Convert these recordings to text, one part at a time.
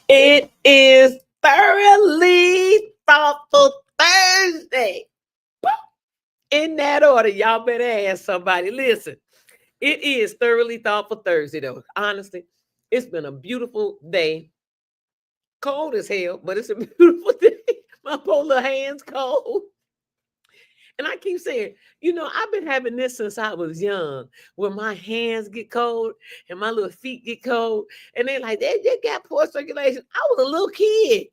It is Thoroughly Thoughtful Thursday. In that order, y'all better ask somebody. Listen, it is Thoroughly Thoughtful Thursday, though. Honestly, it's been a beautiful day. Cold as hell, but it's a beautiful day. My poor little hands cold. And I keep saying, I've been having this since I was young, where my hands get cold and my little feet get cold. And they're like, they got poor circulation. I was a little kid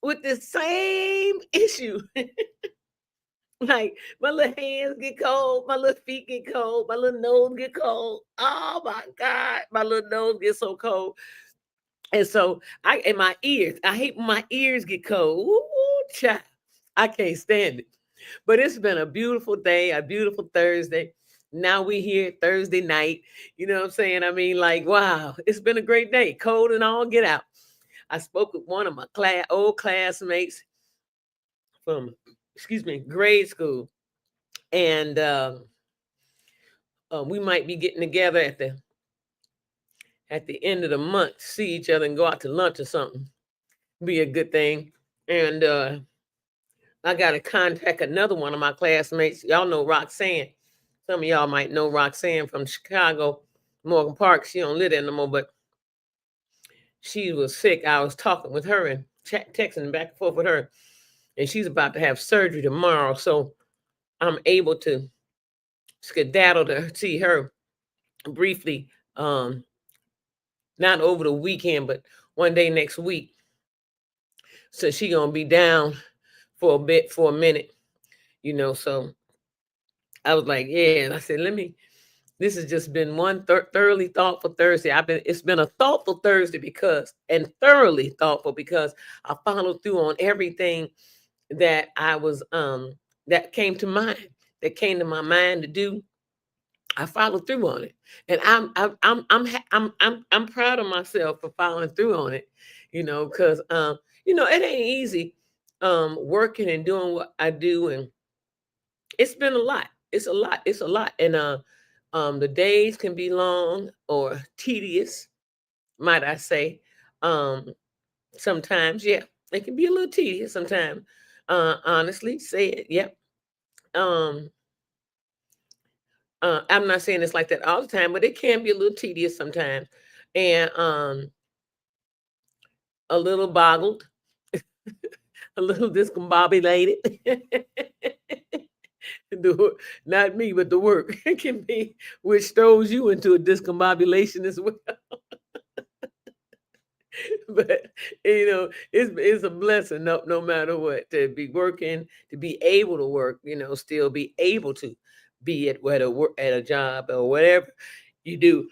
with the same issue. Like my little hands get cold, my little feet get cold, my little nose get cold. Oh my God, my little nose gets so cold. And so and my ears, I hate when my ears get cold. Ooh, child, I can't stand it. But it's been a beautiful day, a beautiful Thursday. Now we here Thursday night. You know what I'm saying? I mean, like, wow, it's been a great day. Cold and all get out. I spoke with one of my old classmates from, grade school. And we might be getting together at the end of the month, see each other and go out to lunch or something. Be a good thing. And I got to contact another one of my classmates. Y'all know Roxanne. Some of y'all might know Roxanne from Chicago, Morgan Park. She don't live there no more, but she was sick. I was talking with her and texting back and forth with her. And she's about to have surgery tomorrow. So I'm able to skedaddle to see her briefly. Not over the weekend, but one day next week. So she gonna be down for a minute, So I was like, yeah. And I said, this has just been one thoroughly thoughtful Thursday. It's been a thoughtful Thursday and thoroughly thoughtful because I followed through on everything that I was, that came to my mind to do. I followed through on it, and I'm proud of myself for following through on it, because it ain't easy, working and doing what I do, and it's been a lot. It's a lot. It's a lot, and the days can be long or tedious, might I say. Um, Sometimes, yeah, it can be a little tedious. Sometimes, honestly, say it. Yep. Um, I'm not saying it's like that all the time, but it can be a little tedious sometimes, and a little boggled, a little discombobulated. Not me, but the work can be, which throws you into a discombobulation as well. But it's a blessing, no matter what, to be working, to be able to work, still be able to be at at a job or whatever you do.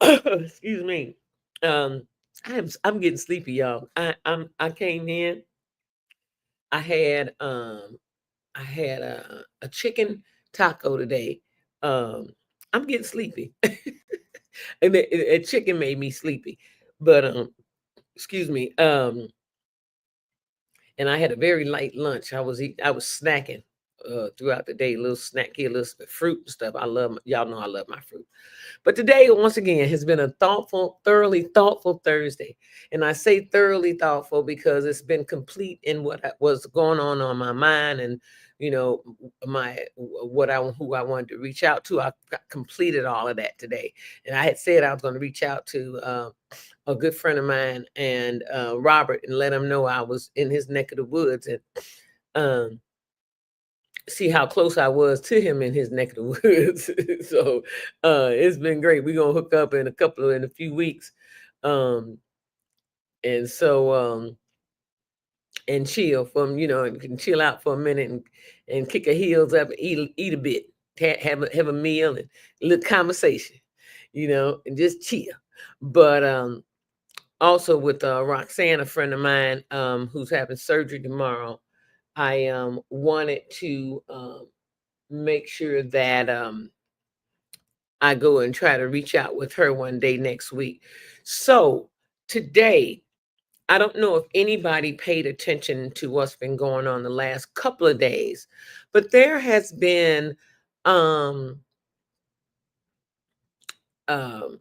Excuse me. Um, I'm getting sleepy, y'all. I came in. I had a chicken taco today. Um, I'm getting sleepy, and the chicken made me sleepy. But excuse me. And I had a very light lunch. I was snacking throughout the day, a little snack here, a little fruit and stuff. Y'all know I love my fruit. But today, once again, has been a thoroughly thoughtful Thursday. And I say thoroughly thoughtful because it's been complete in what was going on my mind, and who I wanted to reach out to. I completed all of that today, and I had said I was going to reach out to a good friend of mine and Robert, and let him know I was in his neck of the woods, and um, see how close I was to him in his neck of the woods. So it's been great. We're gonna hook up in a few weeks. Um, and so and chill and can chill out for a minute and kick our heels up and eat a bit, have a meal and a little conversation, and just chill. But also with Roxanne, a friend of mine, who's having surgery tomorrow, I wanted to make sure that I go and try to reach out with her one day next week. So today, I don't know if anybody paid attention to what's been going on the last couple of days, but there has been um, um,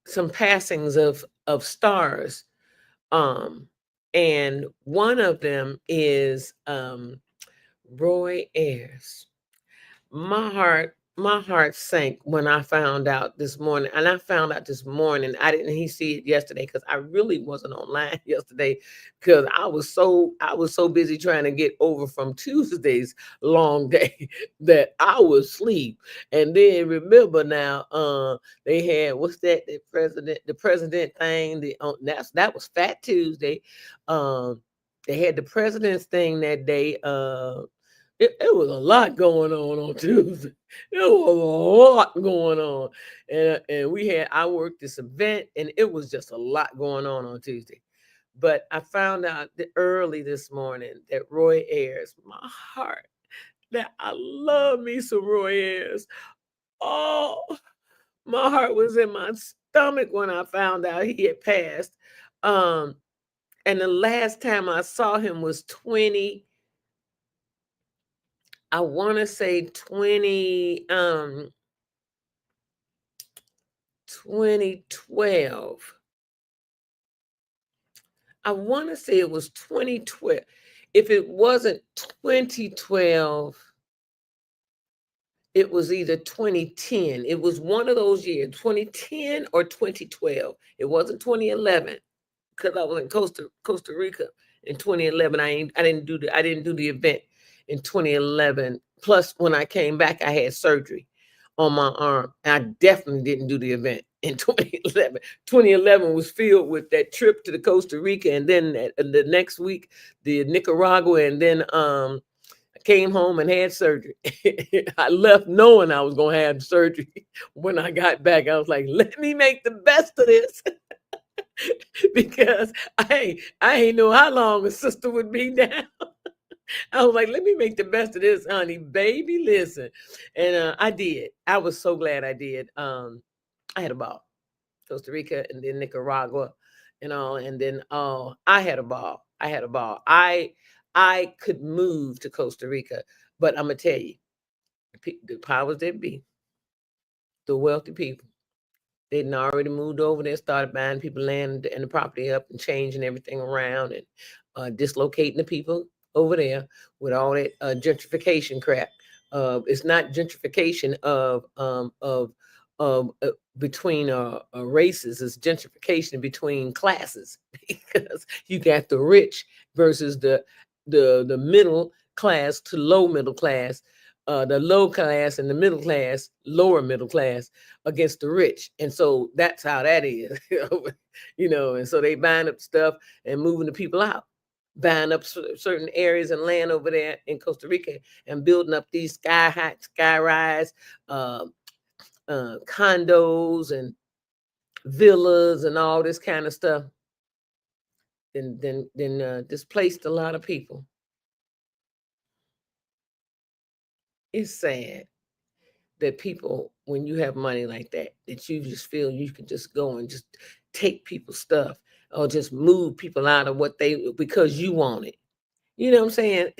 some passings of of stars. Um, and one of them is Roy Ayers. My heart sank when I found out this morning. And I found out this morning. I didn't he see it yesterday because I really wasn't online yesterday because I was so busy trying to get over from Tuesday's long day that I was asleep. And then remember now, they had what's that, the president thing, that was Fat Tuesday. Um they had the president's thing that day. It was a lot going on Tuesday. It was a lot going on, and I worked this event, and it was just a lot going on Tuesday. But I found out early this morning that Roy Ayers, my heart, that I love me some Roy Ayers. Oh, my heart was in my stomach when I found out he had passed. Um, and the last time I saw him was 20. I want to say 2012. I want to say it was 2012. If it wasn't 2012, it was either 2010. It was one of those years, 2010 or 2012. It wasn't 2011 because I was in Costa Rica in 2011. I didn't do the event in 2011. Plus, when I came back, I had surgery on my arm. And I definitely didn't do the event in 2011. 2011 was filled with that trip to the Costa Rica, and then the next week, the Nicaragua, and then I came home and had surgery. I left knowing I was going to have surgery. When I got back, I was like, let me make the best of this. Because I ain't know how long a sister would be down. I was like, let me make the best of this, honey. Baby, listen. And I did. I was so glad I did. I had a ball. Costa Rica and then Nicaragua and all. And then I had a ball. I had a ball. I could move to Costa Rica, but I'm gonna tell you, the powers that be, the wealthy people, they'd already moved over there, started buying people land and the property up and changing everything around and dislocating the people over there with all that gentrification crap. It's not gentrification of between races. It's gentrification between classes because you got the rich versus the middle class to low middle class, the low class and the middle class, lower middle class against the rich. And so that's how that is. And so they buying up stuff and moving the people out, buying up certain areas and land over there in Costa Rica and building up these sky high, sky rise condos and villas and all this kind of stuff. Then displaced a lot of people. It's sad that people, when you have money like that, that you just feel you can just go and just take people's stuff or just move people out of what they because you want it. You know what I'm saying?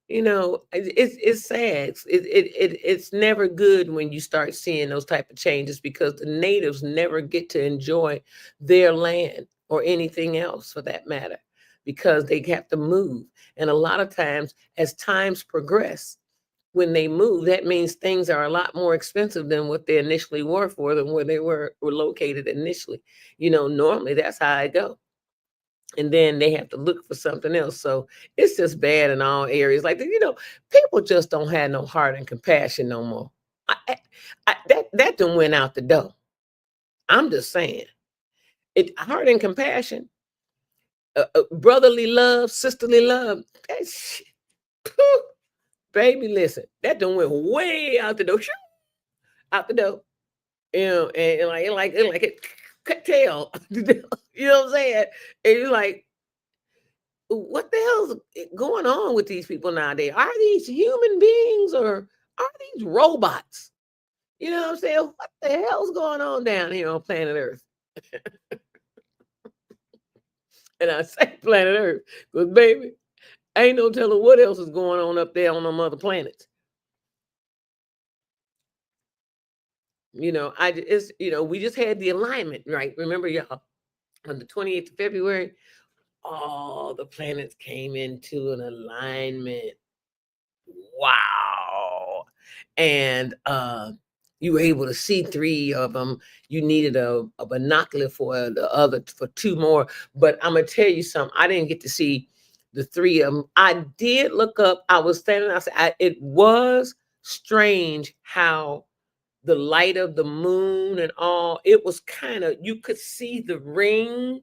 It's sad. It's never good when you start seeing those type of changes because the natives never get to enjoy their land or anything else for that matter because they have to move. And a lot of times, as times progress, when they move, that means things are a lot more expensive than what they initially were for than where they were located initially. Normally that's how I go, and then they have to look for something else. So it's just bad in all areas. Like people just don't have no heart and compassion no more. That done went out the door. I'm just saying, heart and compassion, brotherly love, sisterly love. That shit, baby, listen, that done went way out the door, out the door. And like it cut tail. You know what I'm saying? And you're like, what the hell's going on with these people nowadays? Are these human beings or are these robots? You know what I'm saying? What the hell's going on down here on planet Earth? And I say planet Earth because, baby, ain't no telling what else is going on up there on them other planets. We just had the alignment, right? Remember, y'all, on the 28th of February, all the planets came into an alignment. Wow. And you were able to see three of them. You needed a binocular for the other, for two more. But I'm gonna tell you something. I didn't get to see the three of them. I did look up. I was standing outside. It was strange how the light of the moon and all, it was kind of, you could see the ring,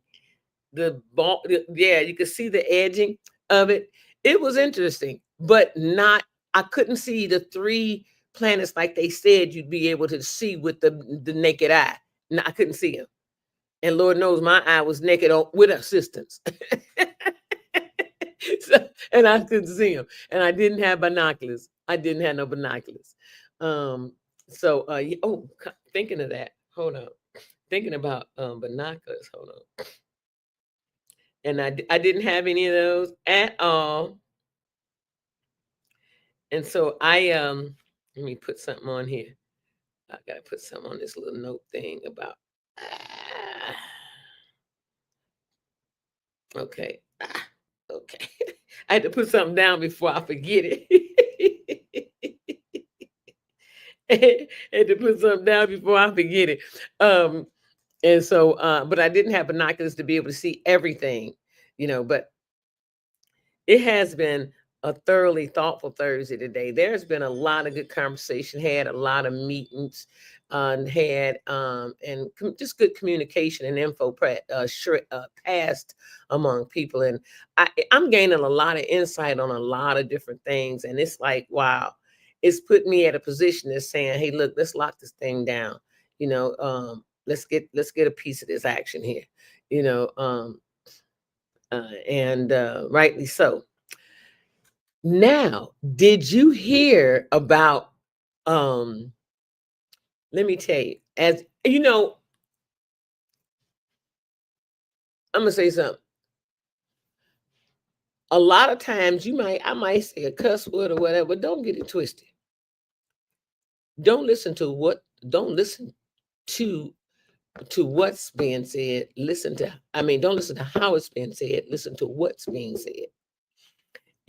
the ball, yeah, you could see the edging of it. It was interesting, but not, I couldn't see the three planets like they said you'd be able to see with the naked eye. No, I couldn't see them. And Lord knows my eye was naked with assistance. And I couldn't see them. And I didn't have binoculars. I didn't have no binoculars. Thinking of that, hold on. Thinking about binoculars, hold on. And I didn't have any of those at all. And so let me put something on here. I gotta put something on this little note thing about okay. Okay. I had to put something down before I forget it. I had to put something down before I forget it. And so but I didn't have binoculars to be able to see everything, but it has been a thoroughly thoughtful Thursday today. There's been a lot of good conversation had, a lot of meetings had, and just good communication and info passed among people. And I'm gaining a lot of insight on a lot of different things. And it's like, wow, it's put me at a position that's saying, hey, look, let's lock this thing down. Let's get a piece of this action here. And rightly so. Now, did you hear about let me tell you, as you know, I'm gonna say something. A lot of times I might say a cuss word or whatever, but don't get it twisted. Don't listen to what's being said. Don't listen to how it's being said, listen to what's being said.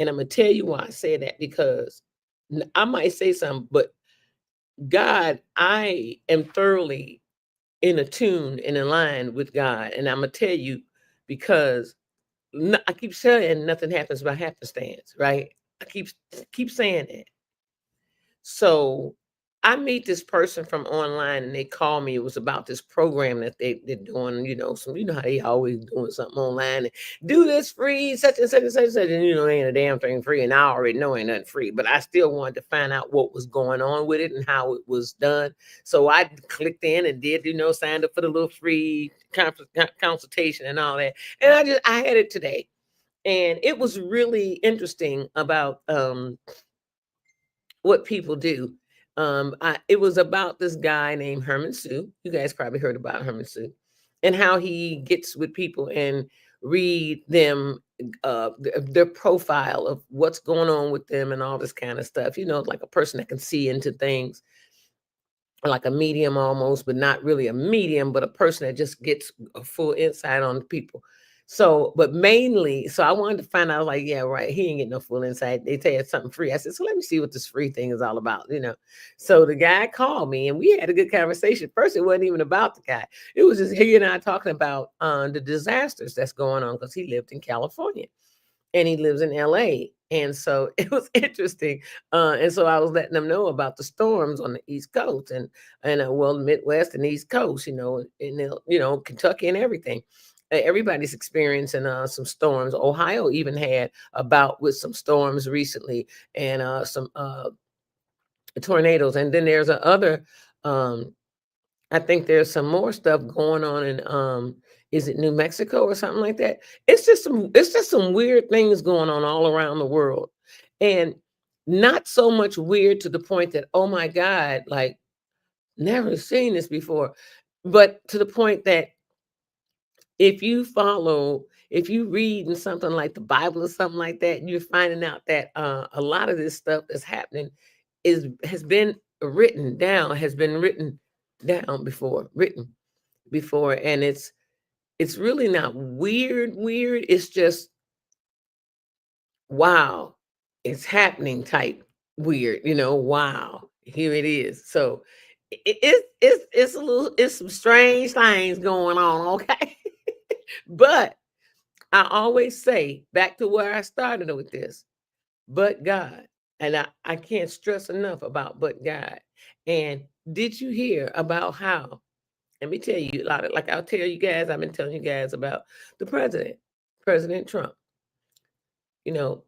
And I'm gonna tell you why I say that, because I might say something, but God, I am thoroughly in a tune and in line with God. And I'm gonna tell you, because I keep saying nothing happens by happenstance, right? I keep saying that. So I meet this person from online and they call me. It was about this program that they're doing, how they always doing something online and do this free, such and such and such and such. And ain't a damn thing free. And I already know ain't nothing free, but I still wanted to find out what was going on with it and how it was done. So I clicked in and did, signed up for the little free consultation and all that. And I had it today. And it was really interesting about what people do. It was about this guy named Herman Sue. You guys probably heard about Herman Sue, and how he gets with people and read them their profile of what's going on with them and all this kind of stuff. Like a person that can see into things, like a medium almost, but not really a medium, but a person that just gets a full insight on people. So, but mainly, so I wanted to find out, like, yeah, right, he ain't getting no full insight. They tell you something free. I said, so let me see what this free thing is all about. So the guy called me and we had a good conversation. First, it wasn't even about the guy. It was just he and I talking about the disasters that's going on, because he lived in California and he lives in LA. And so it was interesting. And so I was letting them know about the storms on the East Coast and the Midwest and East Coast, and Kentucky and everything. Everybody's experiencing some storms. Ohio even had a bout with some storms recently, and some tornadoes. And then there's a other I think there's some more stuff going on in is it New Mexico or something like that? It's just some weird things going on all around the world. And not so much weird to the point that, oh my God, like never seen this before. But to the point that if you read in something like the Bible or something like that, you're finding out that a lot of this stuff that's happening has been written down, has been written down before, written before, and it's really not weird. It's just wow, it's happening type weird, wow, here it is. So it's a little, it's some strange things going on, okay? But I always say back to where I started with this, but God. And I can't stress enough about but God. And did you hear about how, let me tell you a lot of, like I'll tell you guys, I've been telling you guys about the president, President Trump. You know,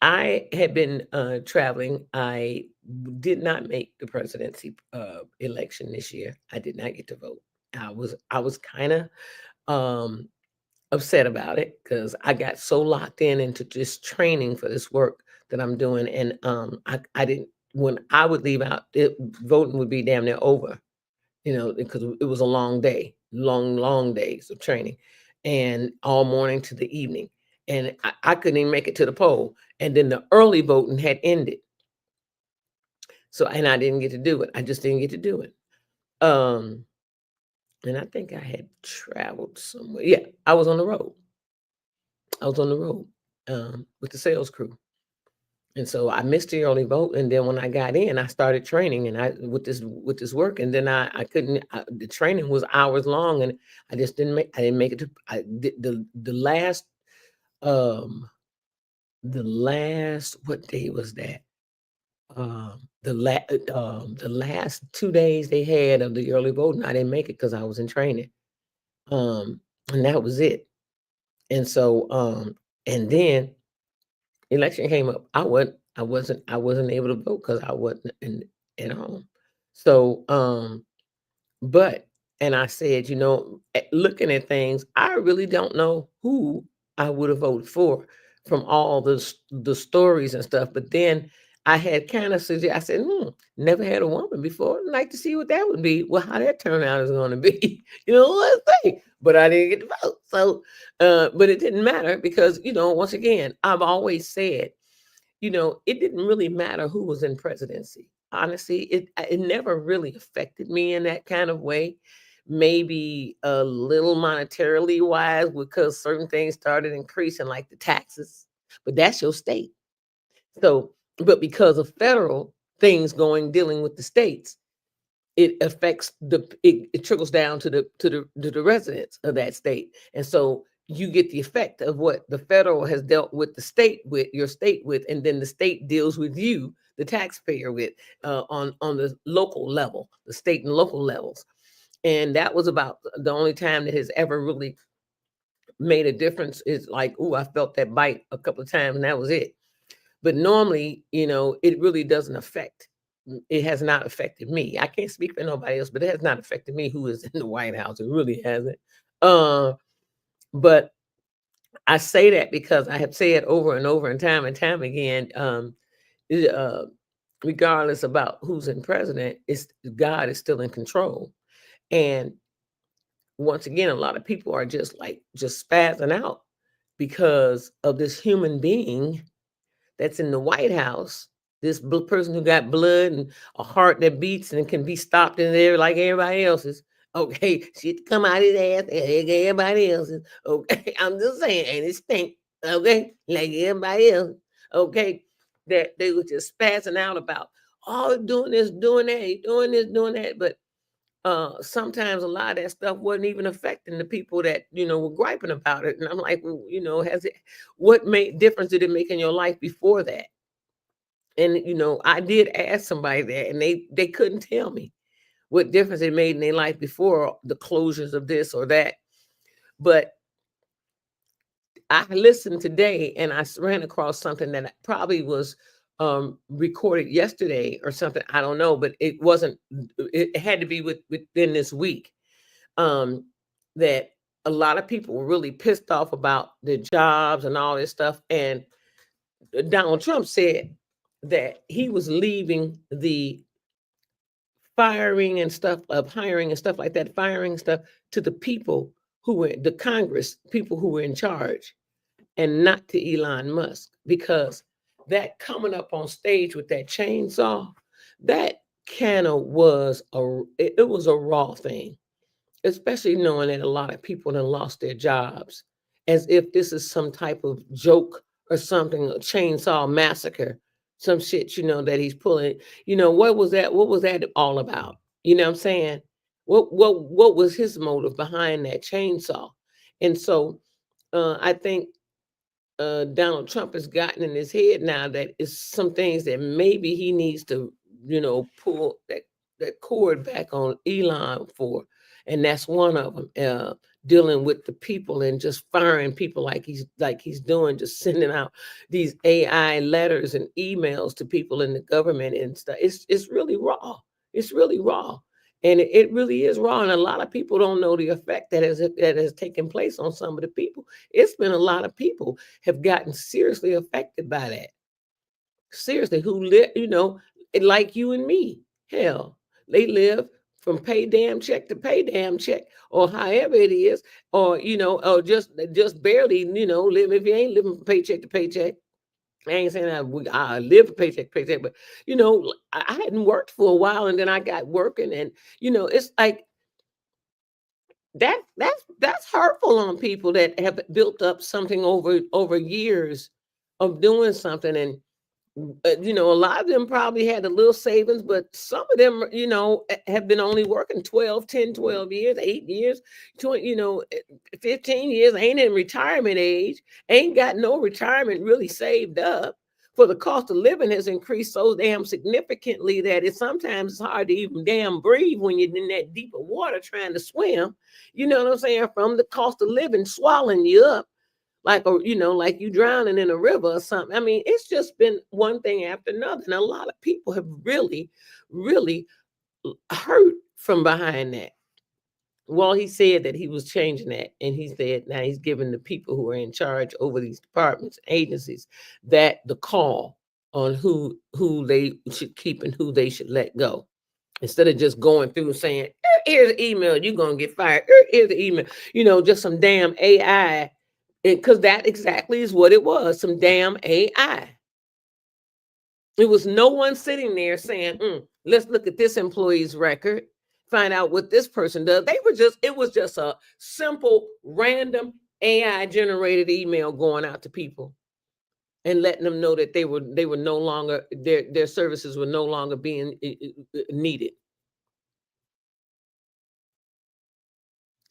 I had been traveling. I did not make the presidency election this year. I did not get to vote. I was kind of um, upset about it because I got so locked in into just training for this work that I'm doing, and I didn't. When I would leave out, voting would be damn near over. Because it was a long day, long days of training, and all morning to the evening. And I couldn't even make it to the poll. And then the early voting had ended. So, and I didn't get to do it. I just didn't get to do it. Um, and I think I had traveled somewhere. Yeah, I was on the road. I was on the road with the sales crew. And so I missed the early vote, and then when I got in, I started training, and I with this work, and then I couldn't. The training was hours long, and I didn't make it to. I did um the last, what day was that? The last 2 days they had of the early voting, I didn't make it because I was in training. Um, and that was it. And so and then election came up. I wasn't able to vote because I wasn't at home. So but and I said, looking at things, I really don't know who I would have voted for from all the stories and stuff. But then I had kind of suggest. I said, never had a woman before. I'd like to see what that would be. Well, how that turnout is going to be. What I say. But I didn't get to vote. So, but it didn't matter because once again, I've always said, it didn't really matter who was in presidency. Honestly, it never really affected me in that kind of way. Maybe a little monetarily wise, because certain things started increasing, like the taxes. But that's your state. So, but because of federal things dealing with the states, it affects it trickles down to the residents of that state. And so you get the effect of what the federal has dealt with the state, with your state with, and then the state deals with you, the taxpayer, with on the local level, the state and local levels. And that was about the only time that has ever really made a difference. Is like, I felt that bite a couple of times and that was it. But normally, it really doesn't affect. It has not affected me. I can't speak for nobody else, but it has not affected me who is in the White House. It really hasn't. But I say that because I have said over and time again, uh, regardless about who's in president, it's God is still in control. And once again, a lot of people are just spazzing out because of this human being that's in the White House, this person who got blood and a heart that beats and can be stopped in there like everybody else's. Okay, shit come out his ass like everybody else's. Okay, I'm just saying, and it stink. Okay, like everybody else. Okay, that they were just spazzing out about, doing this, doing that, doing this, doing that, but sometimes a lot of that stuff wasn't even affecting the people that were griping about it. And I'm like, well, has it, what made difference did it make in your life before that? And I did ask somebody that, and they couldn't tell me what difference it made in their life before the closures of this or that. But I listened today and I ran across something that probably was recorded yesterday or something, I don't know, but it wasn't, it had to be within this week. That a lot of people were really pissed off about the jobs and all this stuff. And Donald Trump said that he was leaving the firing and stuff of hiring and stuff like that, firing stuff to the people who were the Congress, people who were in charge, and not to Elon Musk, because that coming up on stage with that chainsaw, that kind of was it was a raw thing, especially knowing that a lot of people have lost their jobs, as if this is some type of joke or something, a chainsaw massacre, some shit, that he's pulling. What was that? What was that all about? You know what I'm saying? What was his motive behind that chainsaw? And so I think Donald Trump has gotten in his head now that it's some things that maybe he needs to, pull that cord back on Elon for, and that's one of them. Dealing with the people and just firing people like he's doing, just sending out these AI letters and emails to people in the government and stuff. It's really raw. It's really raw. And it really is raw. And a lot of people don't know the effect that has taken place on some of the people. It's been a lot of people have gotten seriously affected by that. Seriously, who live, like you and me. Hell, they live from pay damn check to pay damn check, or however it is, or or just barely, live. If you ain't living from paycheck to paycheck, I ain't saying I live for paycheck to paycheck, but I hadn't worked for a while, and then I got working, and it's like that's hurtful on people that have built up something over years of doing something. And a lot of them probably had a little savings, but some of them, have been only working 12, 10, 12 years, 8 years, 20, 15 years, ain't in retirement age, ain't got no retirement really saved up. For the cost of living has increased so damn significantly that it's hard to even damn breathe when you're in that deeper water trying to swim. You know what I'm saying? From the cost of living swallowing you up like you drowning in a river or something. I mean, it's just been one thing after another. And a lot of people have really, really hurt from behind that. Well, he said that he was changing that. And he said now he's giving the people who are in charge over these departments, agencies, that the call on who they should keep and who they should let go. Instead of just going through and saying, here's the email, you're going to get fired. Here's the email, just some damn AI. Because that exactly is what it was, some damn AI. It was no one sitting there saying, let's look at this employee's record, find out what this person does. It was just a simple, random AI generated email going out to people and letting them know that they were no longer, their services were no longer being needed.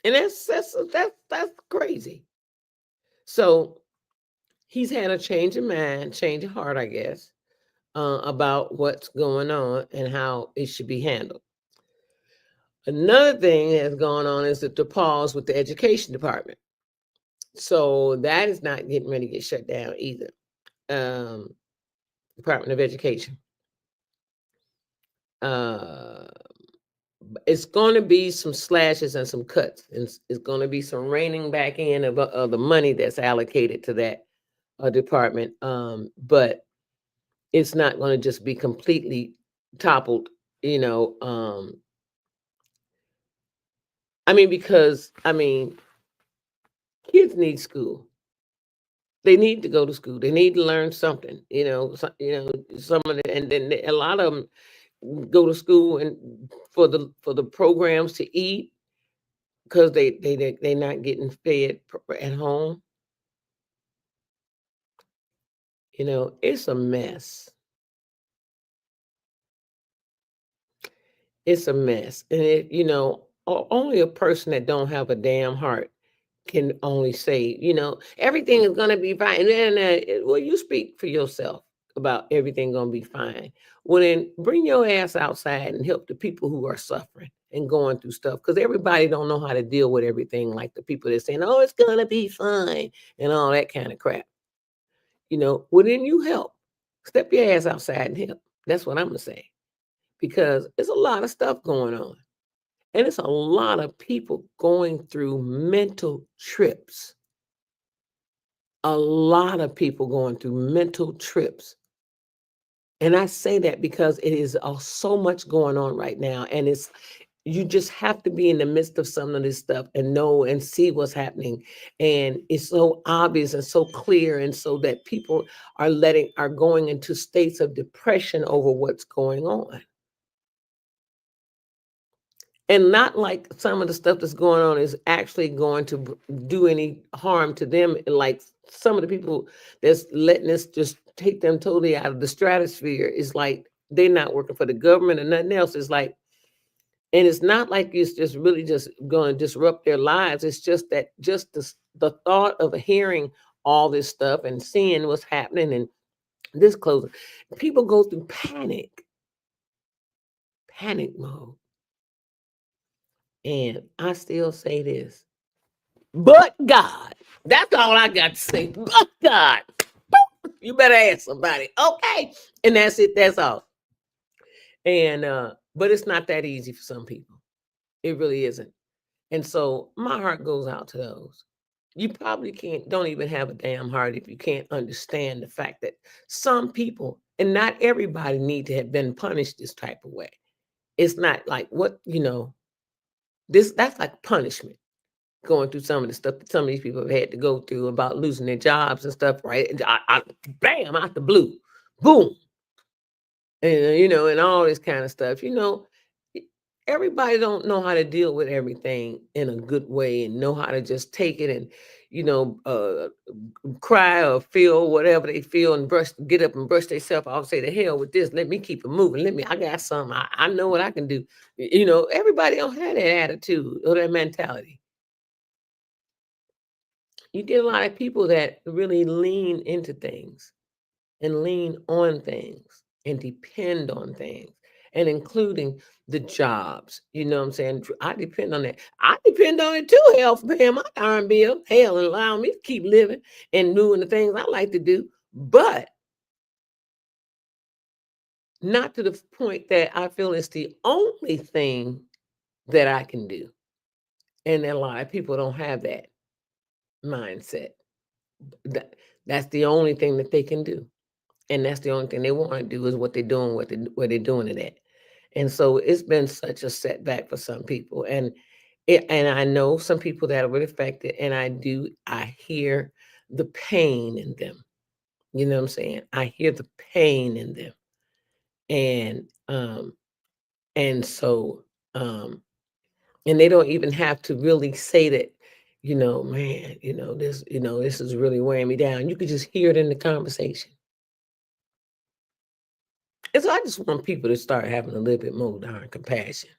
And that's crazy. So he's had a change of mind, change of heart, I guess, about what's going on and how it should be handled. Another thing that's going on is the pause with the education department. So that is not getting ready to get shut down either. Department of Education. It's going to be some slashes and some cuts, and it's going to be some reining back in of the money that's allocated to that department. But it's not going to just be completely toppled, because kids need school. They need to go to school. They need to learn something. Some of the, and then a lot of them go to school and for the programs to eat because they're not getting fed at home. It's a mess. It's a mess, and only a person that don't have a damn heart can only say, everything is going to be fine. And then, well, you speak for yourself about everything going to be fine. Well, then bring your ass outside and help the people who are suffering and going through stuff, because everybody don't know how to deal with everything like the people that saying, oh, it's going to be fine and all that kind of crap. Well, then you help. Step your ass outside and help. That's what I'm going to say, because there's a lot of stuff going on. And it's a lot of people going through mental trips. A lot of people going through mental trips. And I say that because it is so much going on right now. And you just have to be in the midst of some of this stuff and know and see what's happening. And it's so obvious and so clear. And so that people are going into states of depression over what's going on. And not like some of the stuff that's going on is actually going to do any harm to them. And like some of the people that's letting us just take them totally out of the stratosphere is like they're not working for the government or nothing else. It's like, and it's not like it's just really just going to disrupt their lives. It's just that just the thought of hearing all this stuff and seeing what's happening and this closing, people go through panic mode. And I still say this, but God. That's all I got to say. But God. You better ask somebody. Okay. And that's it. That's all. And but it's not that easy for some people. It really isn't. And so my heart goes out to those. You probably don't even have a damn heart if you can't understand the fact that some people, and not everybody, need to have been punished this type of way. It's not like that's like punishment. Going through some of the stuff that some of these people have had to go through about losing their jobs and stuff, right? And bam, out the blue, boom, and and all this kind of stuff. Everybody don't know how to deal with everything in a good way and know how to just take it and you know uh cry or feel whatever they feel and get up and brush themselves off, say the hell with this, let me keep it moving, I got something, I know what I can do. Everybody don't have that attitude or that mentality. You get a lot of people that really lean into things and lean on things and depend on things, and including the jobs. You know what I'm saying? I depend on that. I depend on it too, hell, for paying my darn bill. Hell, and allow me to keep living and doing the things I like to do. But not to the point that I feel it's the only thing that I can do. And a lot of people don't have that mindset. That, that's the only thing that they can do. And that's the only thing they want to do is what they're doing, where they're doing it at. And so it's been such a setback for some people. And I know some people that are really affected, and I hear the pain in them. You know what I'm saying? I hear the pain in them. And and so and they don't even have to really say that, man, this is really wearing me down. You could just hear it in the conversation. And so I just want people to start having a little bit more darn compassion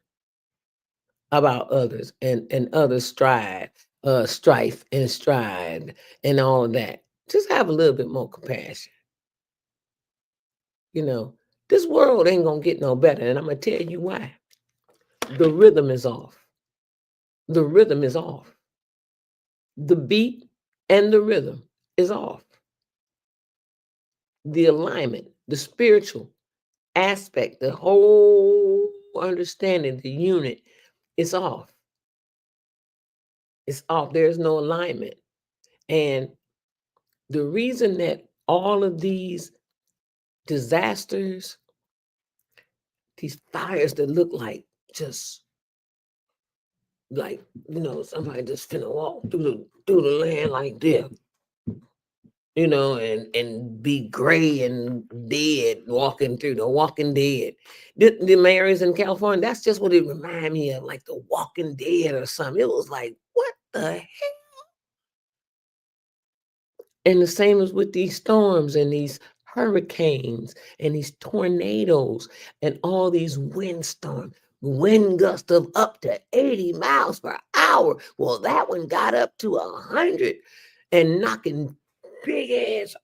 about others and others strife and stride and all of that. Just have a little bit more compassion. This world ain't gonna get no better, and I'm gonna tell you why. The rhythm is off. The rhythm is off. The beat and the rhythm is off. The alignment, the spiritual aspect, the whole understanding, the unit is off. It's off. There's no alignment. And the reason that all of these disasters, these fires that look like just like, somebody just finna walk through the land like this, and be gray and dead walking through the Walking Dead. The areas in California, that's just what it reminded me of, like the Walking Dead or something. It was like, what the heck? And the same as with these storms and these hurricanes and these tornadoes and all these windstorms, wind gusts of up to 80 miles per hour. Well, that one got up to 100 and knocking big ass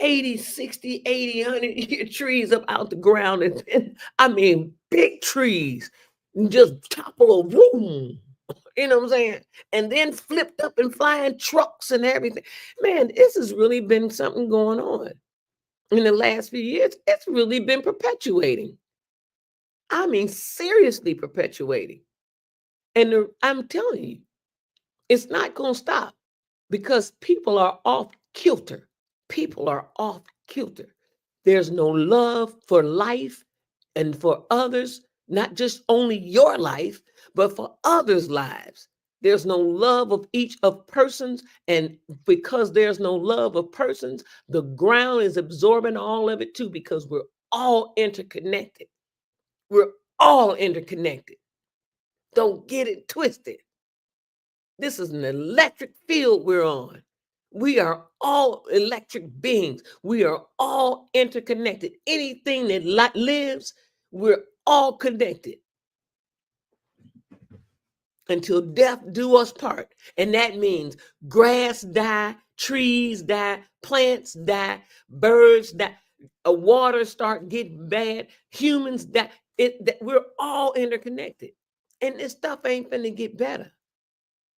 80, 60, 80, 100-year trees up out the ground. And I mean, big trees just topple, boom. You know what I'm saying? And then flipped up and flying trucks and everything. Man, this has really been something going on in the last few years. It's really been perpetuating. I mean, seriously perpetuating. And I'm telling you, it's not going to stop because people are off kilter. People are off kilter. There's no love for life and for others, not just only your life, but for others' lives. There's no love of each of persons. And because there's no love of persons, the ground is absorbing all of it too, because we're all interconnected. We're all interconnected. Don't get it twisted. This is an electric field we're on. We are all electric beings. We are all interconnected. Anything that lives, we're all connected until death do us part. And that means grass die, trees die, plants die, birds die, water start getting bad, humans die. We're all interconnected. And this stuff ain't finna get better.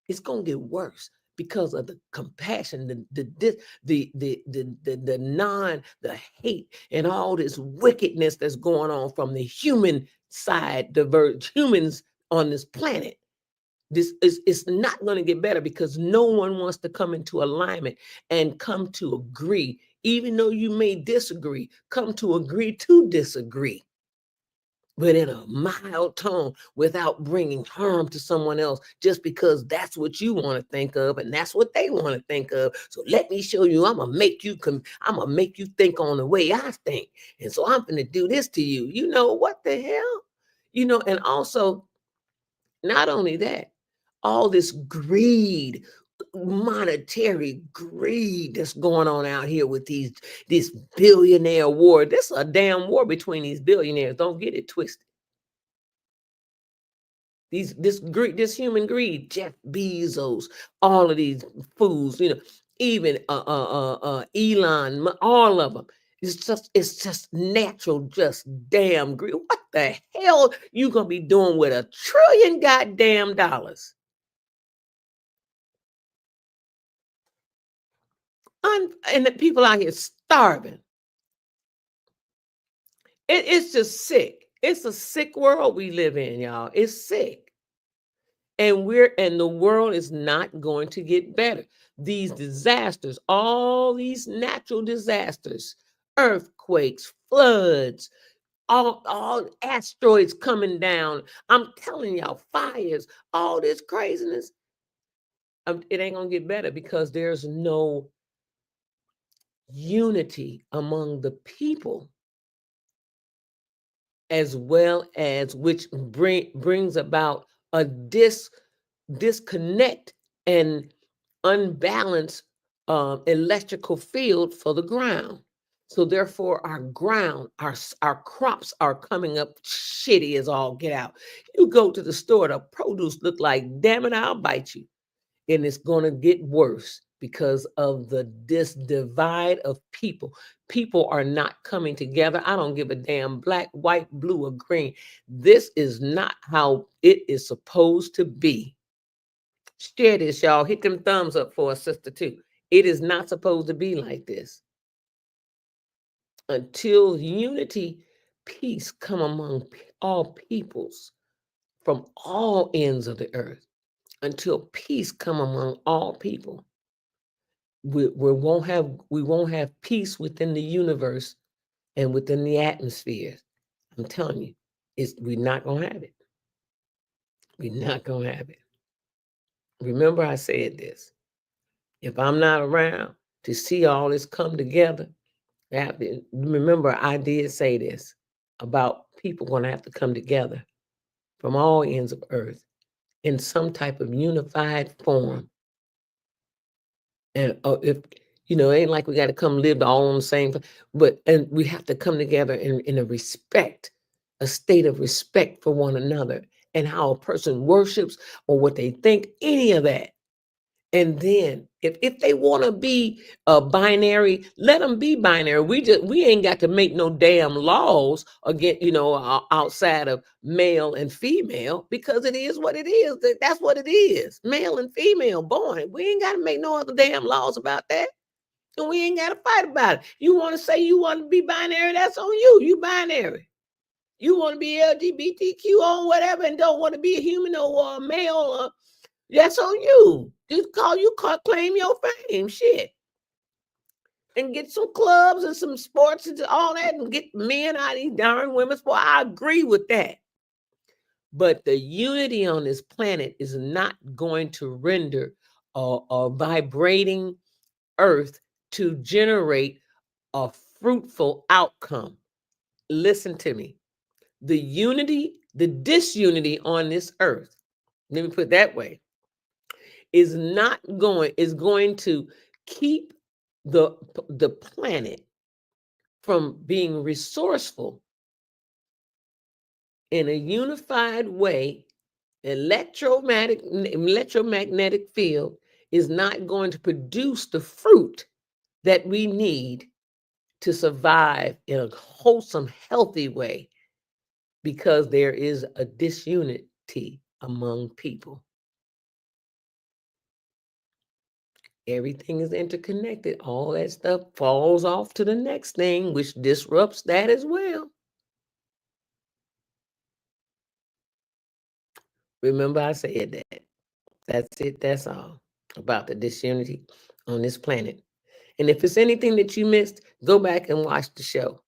It's gonna get worse because of the compassion, the hate, and all this wickedness that's going on from the human side, humans on this planet. This is it's not going to get better because no one wants to come into alignment and come to agree, even though you may disagree, come to agree to disagree, but in a mild tone without bringing harm to someone else just because that's what you want to think of and that's what they want to think of. So let me show you, I'm gonna make you think on the way I think. And so I'm gonna do this to you. You know what the hell? And also, not only that, all this greed, monetary greed that's going on out here with this billionaire war. This is a damn war between these billionaires. Don't get it twisted. This human greed, Jeff Bezos, all of these fools, even Elon, all of them. It's just natural, just damn greed. What the hell you gonna be doing with $1 trillion goddamn dollars? And the people out here starving. It's just sick. It's a sick world we live in, y'all. It's sick. And the world is not going to get better. These disasters, all these natural disasters, earthquakes, floods, all asteroids coming down. I'm telling y'all, fires, all this craziness. It ain't gonna get better because there's no unity among the people, as well as which brings about a disconnect and unbalanced electrical field for the ground. So therefore, our ground, our crops are coming up shitty as all get out. You go to the store, the produce look like, damn it, I'll bite you. And it's going to get worse because of this divide of people. People are not coming together. I don't give a damn black, white, blue, or green. This is not how it is supposed to be. Share this, y'all. Hit them thumbs up for a sister too. It is not supposed to be like this. Until unity, peace come among all peoples from all ends of the earth. Until peace come among all people, we won't have peace within the universe and within the atmosphere. I'm telling you, we're not gonna have it. We're not gonna have it. Remember, I said this. If I'm not around to see all this come together, remember, I did say this about people gonna have to come together from all ends of earth in some type of unified form. And if it ain't like we got to come live all on the same, and we have to come together in a state of respect for one another and how a person worships or what they think, any of that. And then if they want to be binary, let them be binary. We ain't got to make no damn laws again, outside of male and female, because it is what it is. That's what it is. Male and female born. We ain't got to make no other damn laws about that. And we ain't got to fight about it. You want to say you want to be binary, that's on you. You binary. You want to be LGBTQ on whatever and don't want to be a human or a male, that's on you. Just claim your fame, shit. And get some clubs and some sports and all that and get men out of these darn women's sports. I agree with that. But the unity on this planet is not going to render a vibrating earth to generate a fruitful outcome. Listen to me. The disunity on this earth let me put it that way, is going to keep the planet from being resourceful in a unified way. Electromagnetic field is not going to produce the fruit that we need to survive in a wholesome, healthy way, because there is a disunity among people. Everything is interconnected. All that stuff falls off to the next thing, which disrupts that as well. Remember, I said that. That's it. That's all about the disunity on this planet. And if it's anything that you missed, go back and watch the show.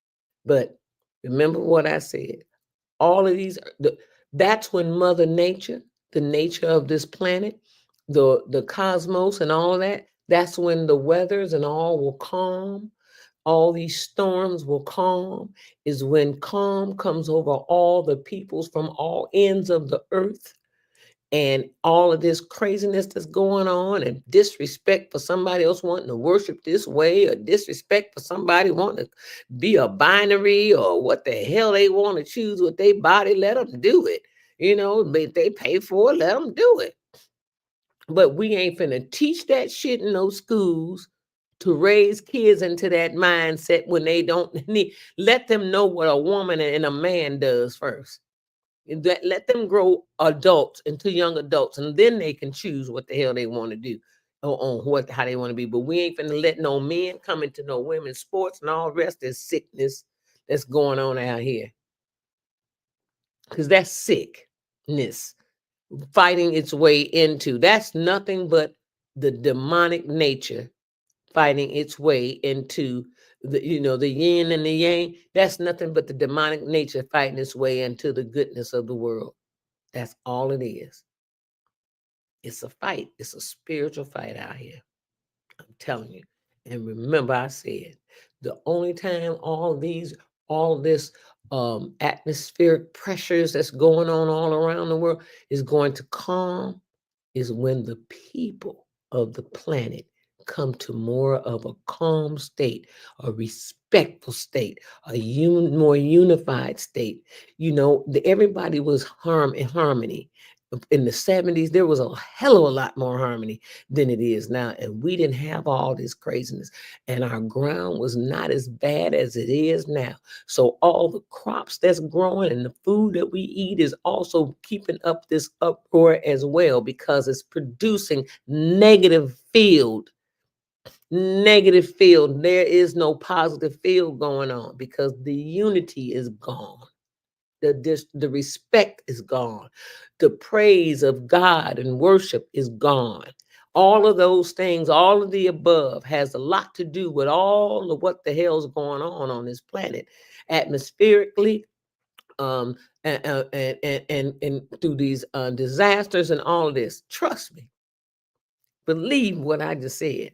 But remember what I said. All of these, that's when Mother Nature, the nature of this planet, the cosmos and all that, that's when the weathers and all will calm. All these storms will calm, is when calm comes over all the peoples from all ends of the earth. And all of this craziness that's going on, and disrespect for somebody else wanting to worship this way, or disrespect for somebody wanting to be a binary, or what the hell they want to choose with their body, let them do it. If they pay for it, let them do it. But we ain't finna teach that shit in those schools to raise kids into that mindset when they don't need. Let them know what a woman and a man does first. Let them grow adults into young adults, and then they can choose what the hell they want to do, or on how they want to be. But we ain't finna let no men come into no women's sports and all the rest of this sickness that's going on out here, because that's sickness fighting its way into. That's nothing but the demonic nature fighting its way into the yin and the yang. That's nothing but the demonic nature fighting its way into the goodness of the world. That's all it is. It's a fight. It's a spiritual fight out here. I'm telling you. And remember, I said the only time all this atmospheric pressures that's going on all around the world is going to calm is when the people of the planet come to more of a calm state, a respectful state, more unified state. Everybody was in harmony. In the 70s, there was a hell of a lot more harmony than it is now. And we didn't have all this craziness. And our ground was not as bad as it is now. So all the crops that's growing and the food that we eat is also keeping up this uproar as well, because it's producing negative field. There is no positive field going on because the unity is gone. The respect is gone. The praise of God and worship is gone. All of those things, all of the above, has a lot to do with all of what the hell's going on this planet, atmospherically, and through these disasters and all of this. Trust me. Believe what I just said,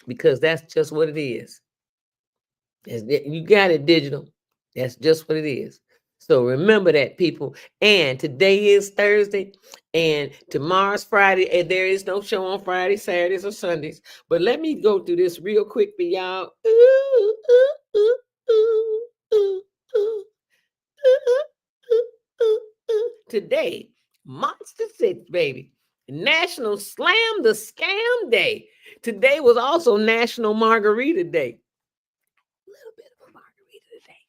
because that's just what it is. You got it, digital. That's just what it is. So remember that, people. And today is Thursday, and tomorrow's Friday, and there is no show on Friday, Saturdays, or Sundays. But let me go through this real quick for y'all. Today, Monster 6, baby. National Slam the Scam Day. Today was also National Margarita Day. A little bit of a margarita today.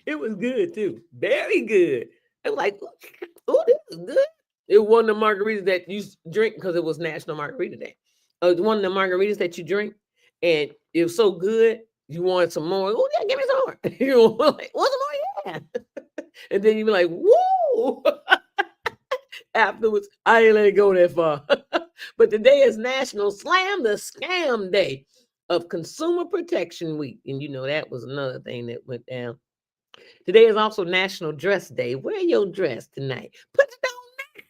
It was good too. Very good. I was like, oh, this is good. It wasn't the margaritas that you drink because it was National Margarita Day. One of the margaritas that you drink, and it was so good, you wanted some more. Oh, yeah, give me some more. You were like, want some more? Yeah. And then you be like, woo. Afterwards, I ain't let it go that far. But today is National Slam the Scam Day of Consumer Protection Week. And that was another thing that went down. Today is also National Dress Day. Wear your dress tonight. Put it on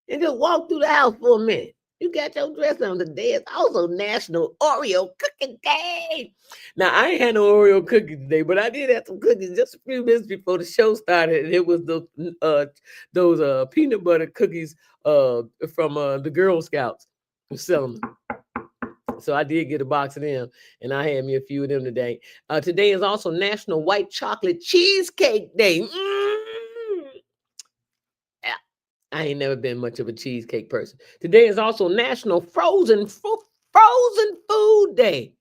and just walk through the house for a minute. You got your dress on. Today is also National Oreo Cookie Day. Now I ain't had no Oreo cookies today, but I did have some cookies just a few minutes before the show started, and it was those peanut butter cookies from the Girl Scouts who selling them. So I did get a box of them, and I had me a few of them today. Today is also National White Chocolate Cheesecake Day. Yeah, I ain't never been much of a cheesecake person. Today is also National Frozen Food Day.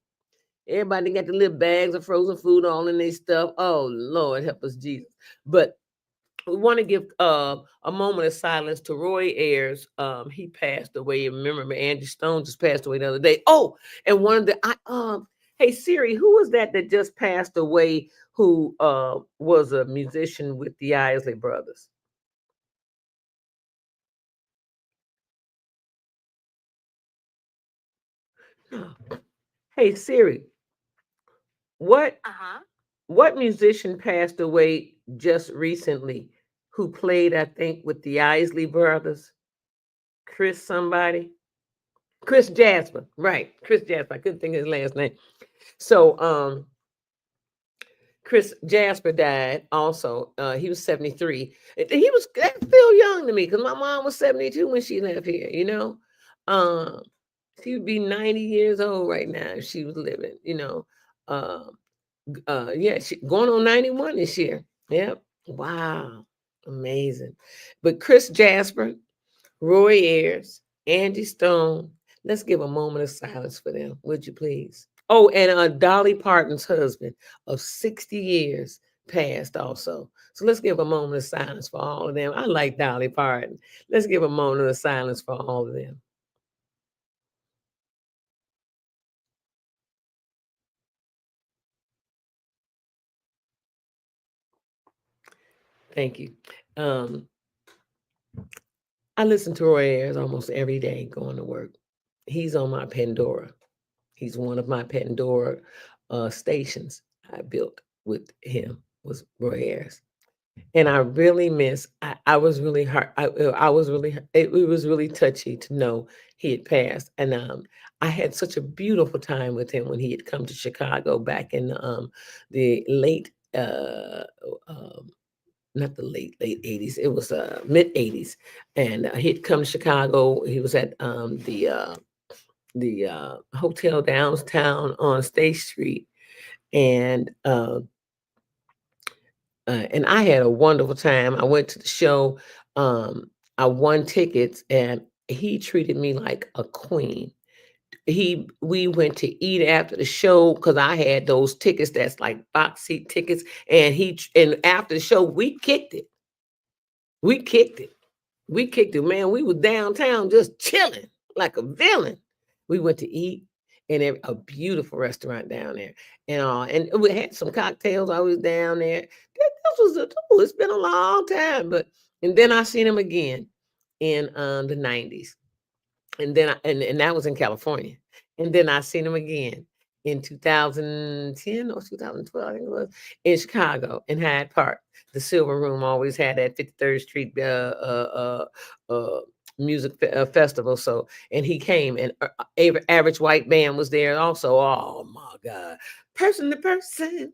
Everybody got the little bags of frozen food all in their stuff. Oh Lord, help us, Jesus! But we want to give a moment of silence to Roy Ayers. He passed away. Remember, Angie Stone just passed away the other day. Oh, and one of the hey Siri, who was that just passed away? Who was a musician with the Isley Brothers? Hey Siri, what what musician passed away just recently? Who played, I think, with the Isley Brothers? Chris somebody. Chris Jasper, right? Chris Jasper. I couldn't think of his last name. So, Chris Jasper died also. He was 73. He was still young to me because my mom was 72 when she left here, you know. Um, she would be 90 years old right now if she was living, you know. Um, yeah, she going on 91 this year. Yep. Wow. Amazing. But Chris Jasper, Roy Ayers, Angie Stone, let's give a moment of silence for them, would you please? Oh, and Dolly Parton's husband of 60 years passed also. So let's give a moment of silence for all of them. I like Dolly Parton. Let's give a moment of silence for all of them. Thank you. Um, I listen to Roy Ayers almost every day going to work. He's on my Pandora. He's one of my Pandora stations I built with him was Roy Ayers. And I really miss. I was really hurt. I was really. It was really touchy to know he had passed, and I had such a beautiful time with him when he had come to Chicago back in the late, um, not the late 80s. It was mid 80s, and he'd come to Chicago. He was at the hotel downtown on State Street, and and I had a wonderful time. I went to the show. I won tickets, and he treated me like a queen. We went to eat after the show because I had those tickets that's like box seat tickets, and and after the show we kicked it. We kicked it. We kicked it, man. We was downtown just chilling like a villain. We went to eat in a beautiful restaurant down there, and we had some cocktails. I was down there. This was it's been a long time, but and then I seen him again in the 90s, and then and that was in California. And then I seen him again in 2010 or 2012, I think it was, in Chicago in Hyde Park. The Silver Room always had that 53rd Street music festival. So, and he came, and Average White Band was there also. Oh my God, person to person.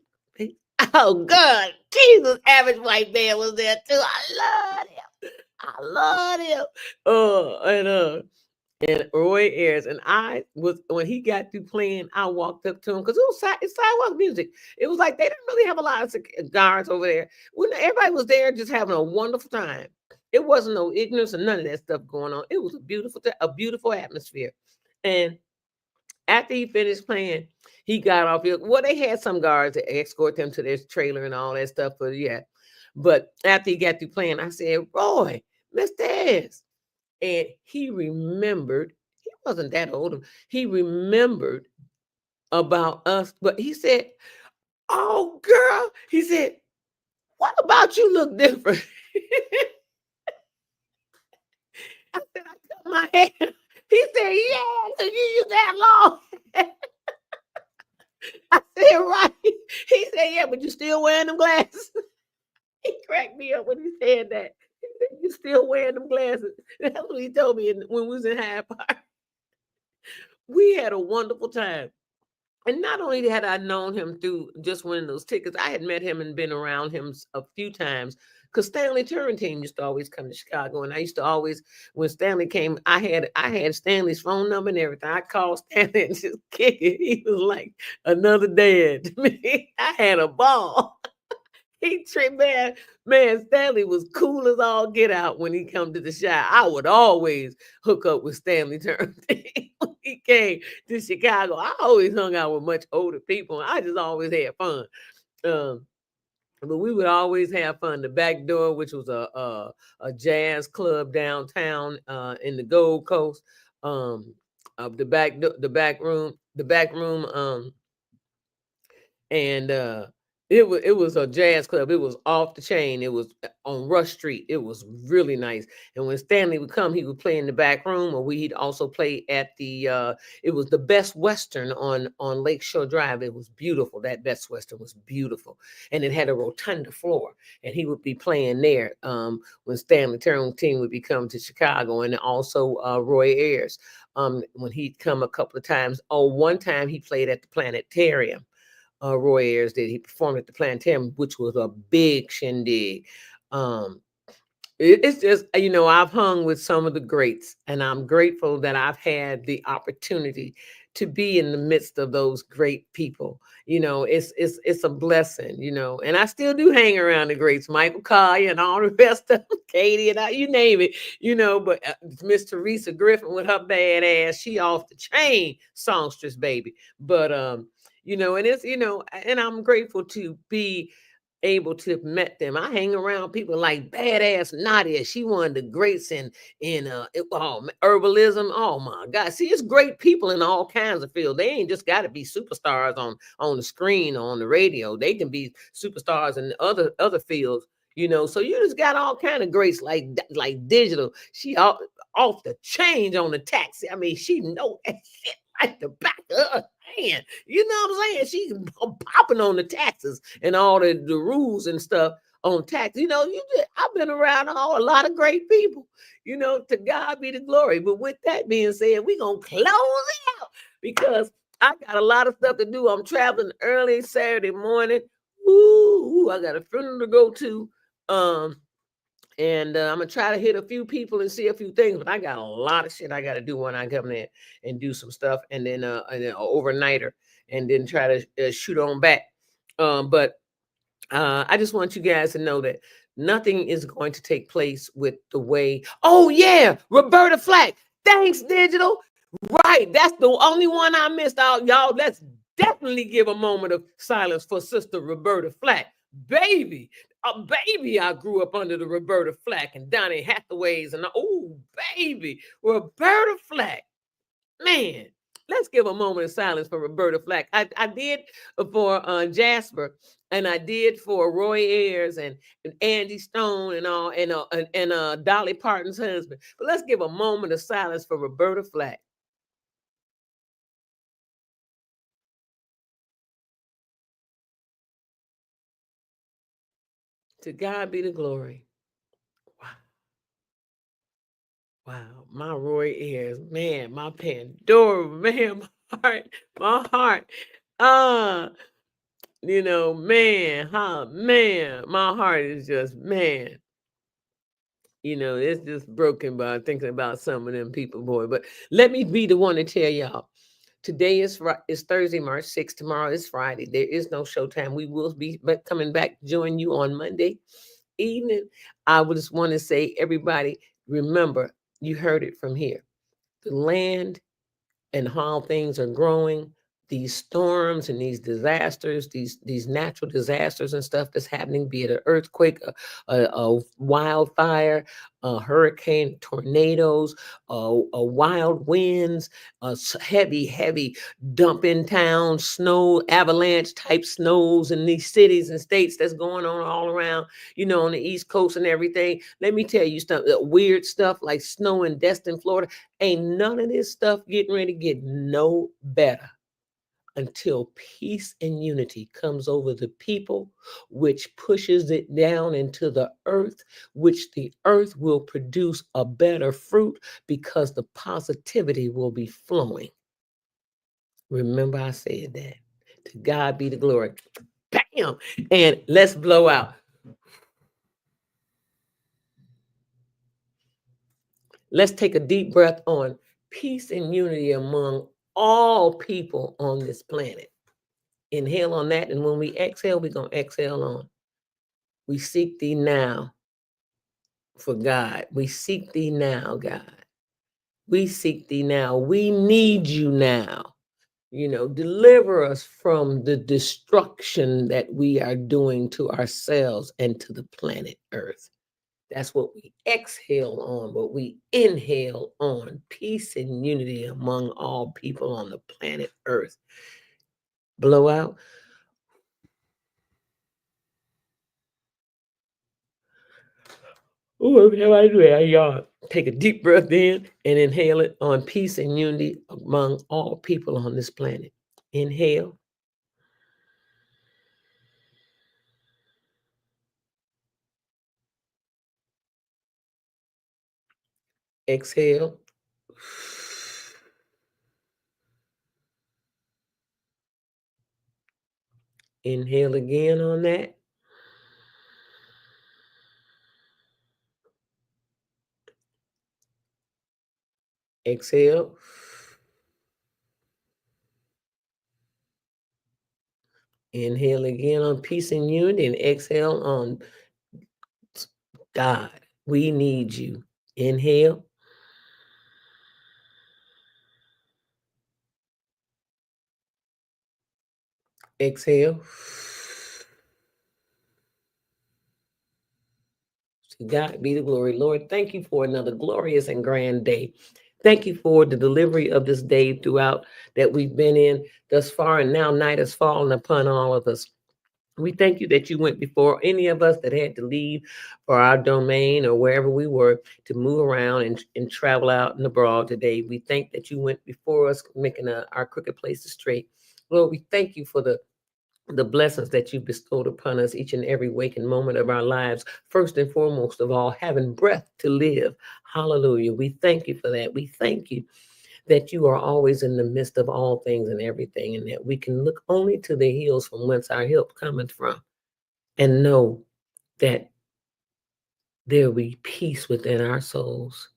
Oh God, Jesus! Average White Band was there too. I love him. I love him. And Roy Ayers, and I was when he got through playing, I walked up to him because it's sidewalk music. It was like they didn't really have a lot of guards over there. When everybody was there, just having a wonderful time. It wasn't no ignorance or none of that stuff going on. It was a beautiful atmosphere. And after he finished playing, he got off. Well, they had some guards to escort them to their trailer and all that stuff. But yeah, but after he got through playing, I said, Roy, Mr. Ayers. And he remembered, he wasn't that old. He remembered about us, but he said, oh, girl, he said, what about you look different? I said, I cut my hair. He said, yeah, because you used to have long hair. I said, right. He said, yeah, but you still wearing them glasses. He cracked me up when he said that. He said, you still wearing them glasses. That's what he told me when we was in Hyde Park. We had a wonderful time. And not only had I known him through just winning those tickets, I had met him and been around him a few times. Because Stanley Turrentine used to always come to Chicago, and I used to always, when Stanley came, I had Stanley's phone number and everything. I called Stanley and just kick it. He was like another dad to me. I had a ball. He tricked man. Stanley was cool as all get out when he come to the shop. I would always hook up with Stanley Turrentine when he came to Chicago. I always hung out with much older people. I just always had fun. Um, but we would always have fun. The Back Door, which was a jazz club downtown in the Gold Coast. The back room. And it was a jazz club. It was off the chain. It was on Rush Street. It was really nice. And when Stanley would come, he would play in the back room, or we'd also play at the it was the Best Western on Lakeshore Drive. It was beautiful. That Best Western was beautiful, and it had a rotunda floor, and he would be playing there when Stanley Turrentine would be coming to Chicago. And also Roy Ayers, when he'd come a couple of times. Oh, one time he played at the Planetarium. Roy Ayers did. He performed at the Planetarium, which was a big shindig. Um, it's just, I've hung with some of the greats, and I'm grateful that I've had the opportunity to be in the midst of those great people. It's a blessing. And I still do hang around the greats, Michael Collier and all the rest of them, Katie and you name it. But Miss Teresa Griffin with her bad ass, she off the chain songstress, baby. But and it's and I'm grateful to be able to have met them. I hang around people like badass Nadia. She one of the greats in herbalism. Oh my God. See, it's great people in all kinds of fields. They ain't just got to be superstars on the screen or on the radio. They can be superstars in other fields. So you just got all kind of greats like digital. She off the change on the taxi. I mean, she know that shit like the back of her hand. You know what I'm saying? She's popping on the taxes and all the rules and stuff on tax. I've been around a lot of great people. To God be the glory. But with that being said, we're gonna close it out because I got a lot of stuff to do. I'm traveling early Saturday morning. Ooh, I got a funeral to go to. And I'm gonna try to hit a few people and see a few things, but I got a lot of shit I got to do when I come there and do some stuff, and then an overnighter, and then try to shoot on back. But I just want you guys to know that nothing is going to take place with the way. Oh yeah, Roberta Flack. Thanks, Digital. Right, that's the only one I missed out, y'all. Let's definitely give a moment of silence for Sister Roberta Flack, baby. Baby, I grew up under the Roberta Flack and Donny Hathaways, and oh, baby, Roberta Flack. Man, let's give a moment of silence for Roberta Flack. I did for Jasper, and I did for Roy Ayers and Andy Stone and all, and Dolly Parton's husband. But let's give a moment of silence for Roberta Flack. To God be the glory. Wow. Wow. My Roy Ayers, man, my Pandora, man, my heart. Uh, man, man, my heart is just, man, it's just broken by thinking about some of them people, boy. But let me be the one to tell y'all. Today is Thursday, March 6th. Tomorrow is Friday. There is no showtime. We will be coming back to join you on Monday evening. I would just want to say, everybody, remember, you heard it from here. The land and how things are growing, these storms and these disasters, these natural disasters and stuff that's happening, be it an earthquake, a wildfire, a hurricane, tornadoes, wild winds, heavy dumping towns, snow, avalanche type snows in these cities and states that's going on all around, on the East Coast and everything. Let me tell you stuff, weird stuff like snow in Destin, Florida. Ain't none of this stuff getting ready to get no better until peace and unity comes over the people, which pushes it down into the earth, which the earth will produce a better fruit because the positivity will be flowing. Remember, I said that. To God be the glory. Bam! And let's blow out. Let's take a deep breath on peace and unity among all people on this planet. Inhale on that, and when we exhale, we're going to exhale on. We seek thee now for God. We seek thee now, God. We seek thee now. We need you now. Deliver us from the destruction that we are doing to ourselves and to the planet Earth. That's what we exhale on, but we inhale on peace and unity among all people on the planet Earth. Blow out. Oh, how I do that, y'all? Take a deep breath in and inhale it on peace and unity among all people on this planet. Inhale. Exhale. Inhale again on that. Exhale. Inhale again on peace and unity and exhale on God. We need you. Inhale. Exhale. To God be the glory. Lord, thank you for another glorious and grand day. Thank you for the delivery of this day throughout that we've been in thus far, and now night has fallen upon all of us. We thank you that you went before any of us that had to leave for our domain or wherever we were to move around and travel out and abroad today. We thank that you went before us, making our crooked places straight. Lord, we thank you for the blessings that you bestowed upon us each and every waking moment of our lives. First and foremost of all, having breath to live. Hallelujah. We thank you for that. We thank you that you are always in the midst of all things and everything, and that we can look only to the hills from whence our help cometh from, and know that there will be peace within our souls,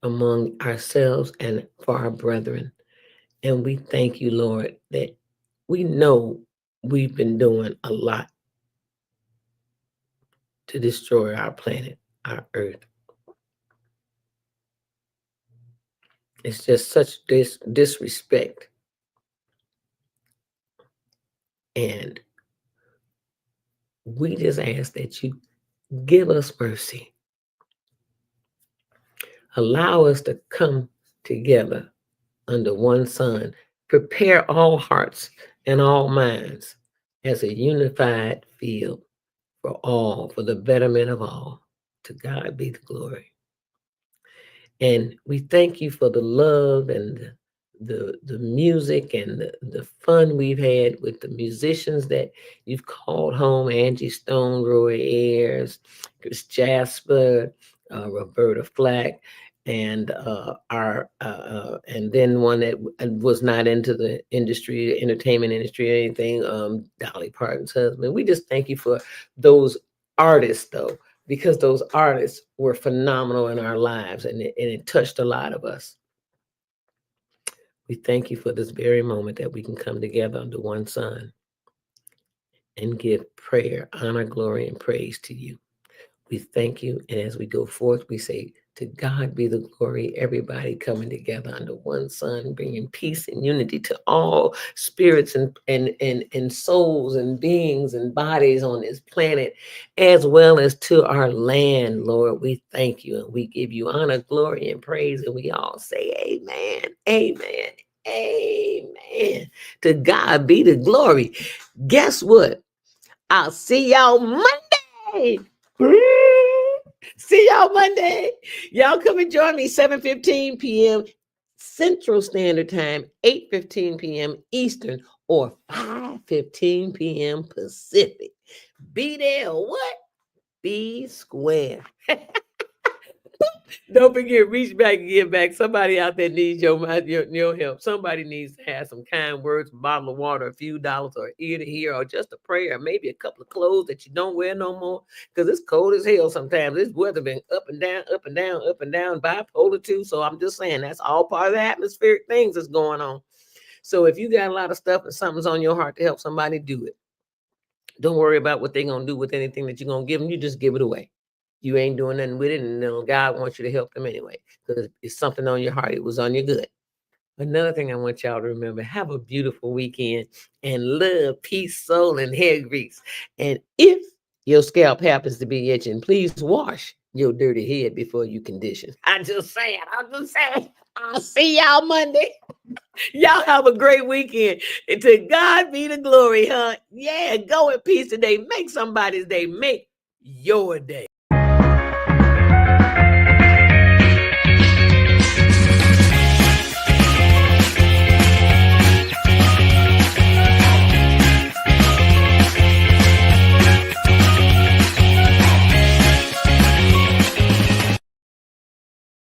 among ourselves and for our brethren. And we thank you, Lord, that we know we've been doing a lot to destroy our planet, our earth. It's just such disrespect. And we just ask that you give us mercy. Allow us to come together under one sun. Prepare all hearts and all minds as a unified field for all, for the betterment of all. To God be the glory. And we thank you for the love and the music and the fun we've had with the musicians that you've called home: Angie Stone, Roy Ayers, Chris Jasper, Roberta Flack, and and then one that was not into the industry, entertainment industry or anything, Dolly Parton's husband. We just thank you for those artists, though, because those artists were phenomenal in our lives, and it touched a lot of us. We thank you for this very moment that we can come together under one sun and give prayer, honor, glory, and praise to you. We thank you, and as we go forth, we say, to God be the glory. Everybody coming together under one sun, bringing peace and unity to all spirits and souls and beings and bodies on this planet, as well as to our land. Lord, we thank you, and we give you honor, glory, and praise, and we all say amen, amen, amen. To God be the glory. Guess what? I'll see y'all Monday. See y'all Monday. Y'all come and join me 7:15 p.m. Central Standard Time, 8:15 p.m. Eastern, or 5:15 p.m. Pacific. Be there or what? Be square. Don't forget, reach back and give back. Somebody out there needs your help. Somebody needs to have some kind words, a bottle of water, a few dollars, or ear to hear, or just a prayer, or maybe a couple of clothes that you don't wear no more. Because it's cold as hell sometimes. This weather been up and down, up and down, up and down, bipolar too. So I'm just saying that's all part of the atmospheric things that's going on. So if you got a lot of stuff and something's on your heart to help somebody, do it. Don't worry about what they're going to do with anything that you're going to give them. You just give it away. You ain't doing nothing with it, and then God wants you to help them anyway, because it's something on your heart. It was on your good. Another thing I want y'all to remember, have a beautiful weekend, and love, peace, soul, and hair grease. And if your scalp happens to be itching, please wash your dirty head before you condition. I'm just saying. I'll see y'all Monday. Y'all have a great weekend. And to God be the glory, huh? Yeah, go in peace today. Make somebody's day. Make your day.